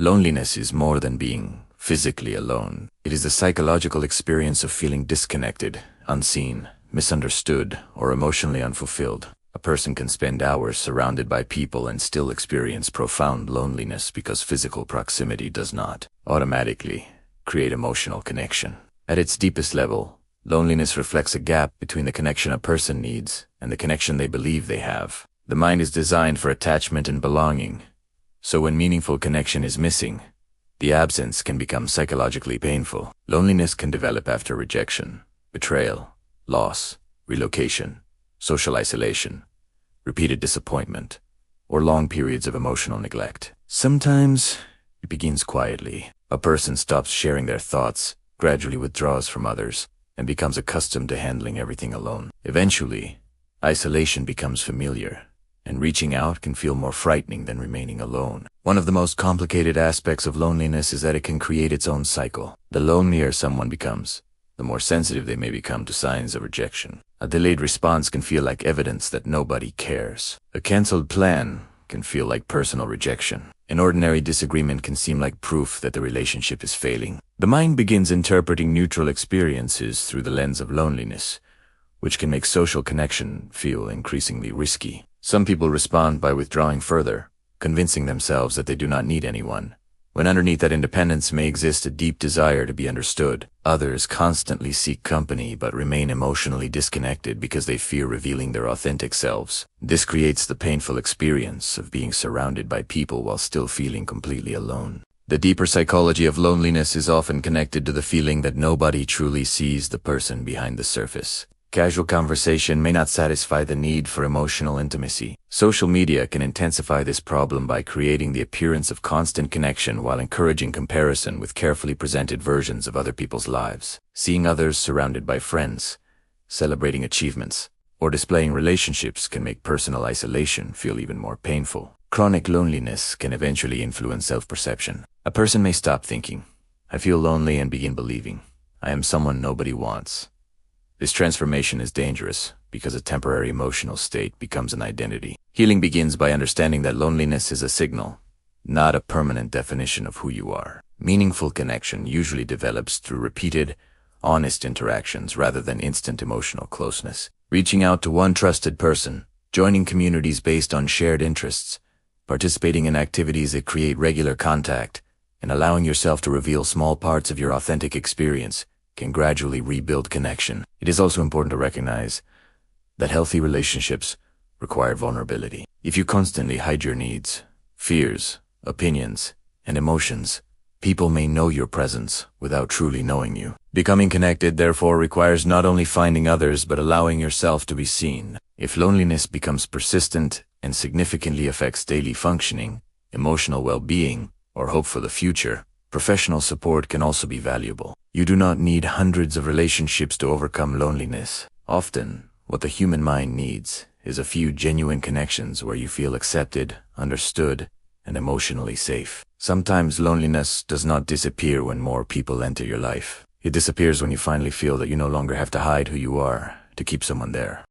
Loneliness is more than being physically alone. It is the psychological experience of feeling disconnected, unseen, misunderstood, or emotionally unfulfilled. A person can spend hours surrounded by people and still experience profound loneliness because physical proximity does not automatically create emotional connection. At its deepest level, loneliness reflects a gap between the connection a person needs and the connection they believe they have. The mind is designed for attachment and belonging, so when meaningful connection is missing, the absence can become psychologically painful. Loneliness can develop after rejection, betrayal, loss, relocation, social isolation, repeated disappointment, or long periods of emotional neglect. Sometimes it begins quietly. A person stops sharing their thoughts, gradually withdraws from others, and becomes accustomed to handling everything alone. Eventually, isolation becomes familiar, and reaching out can feel more frightening than remaining alone. One of the most complicated aspects of loneliness is that it can create its own cycle. The lonelier someone becomes, the more sensitive they may become to signs of rejection. A delayed response can feel like evidence that nobody cares. A canceled plan can feel like personal rejection. An ordinary disagreement can seem like proof that the relationship is failing. The mind begins interpreting neutral experiences through the lens of loneliness, which can make social connection feel increasingly risky. Some people respond by withdrawing further, convincing themselves that they do not need anyone, when underneath that independence may exist a deep desire to be understood. Others constantly seek company but remain emotionally disconnected because they fear revealing their authentic selves. This creates the painful experience of being surrounded by people while still feeling completely alone. The deeper psychology of loneliness is often connected to the feeling that nobody truly sees the person behind the surface. Casual conversation may not satisfy the need for emotional intimacy. Social media can intensify this problem by creating the appearance of constant connection while encouraging comparison with carefully presented versions of other people's lives. Seeing others surrounded by friends, celebrating achievements, or displaying relationships can make personal isolation feel even more painful. Chronic loneliness can eventually influence self-perception. A person may stop thinking, "I feel lonely," and begin believing, "I am someone nobody wants." This transformation is dangerous because a temporary emotional state becomes an identity. Healing begins by understanding that loneliness is a signal, not a permanent definition of who you are. Meaningful connection usually develops through repeated, honest interactions rather than instant emotional closeness. Reaching out to one trusted person, joining communities based on shared interests, participating in activities that create regular contact, and allowing yourself to reveal small parts of your authentic experience can gradually rebuild connection. It is also important to recognize that healthy relationships require vulnerability. If you constantly hide your needs, fears, opinions, and emotions, people may know your presence without truly knowing you. Becoming connected, therefore, requires not only finding others but allowing yourself to be seen. If loneliness becomes persistent and significantly affects daily functioning, emotional well-being, or hope for the future, professional support can also be valuable. You do not need hundreds of relationships to overcome loneliness. Often, what the human mind needs is a few genuine connections where you feel accepted, understood, and emotionally safe. Sometimes loneliness does not disappear when more people enter your life. It disappears when you finally feel that you no longer have to hide who you are to keep someone there.